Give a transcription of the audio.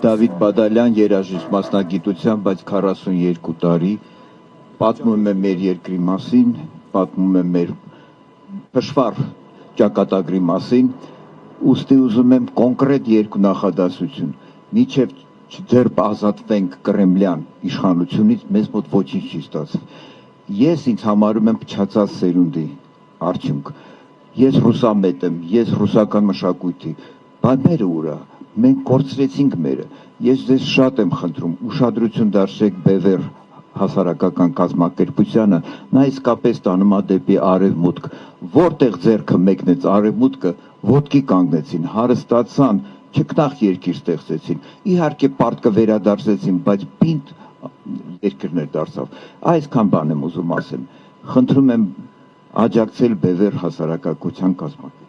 Դավիթ Բադալյան երաժիշտ մասնագիտությամբ, բայց 42 տարի պատմում է մեր երկրի մասին, պատմում է մեր փշվառ ճակատագրի մասին, ուստի ուզում եմ կոնկրետ երկու նախադասություն, մինչև չձերբ ազատվենք կրեմլյան իշխանությունից, մեզ մոտ ոչինչ չի ստացվի։ Ես ինձ համարում եմ փչացած սերունդի արդյունք։ Ես ռուսամետ եմ, ես ռուսական մշակույթի, բայց մերը ուրա, մենք կորցրեցինք մերը։ Ես ձեզ շատ եմ խնդրում, ուշադրություն դարձրեք Բևեր հասարակական կազմակերպությանը, նա իսկապես տանում է դեպի արևմուտք, որտեղ ձեռքը մեկնեց արևմուտքը, ոտքի կանգնեցին, հարստացան, չքնաղ երկիր ստեղծեցին, իհարկե պարտքը վերադարձեցին, բայց պինդ երկրներ դարձավ։ Այսքան բան եմ ուզում ասել, խնդրում եմ աջակցել Բևեր հասարակակության կազմակերպությանը։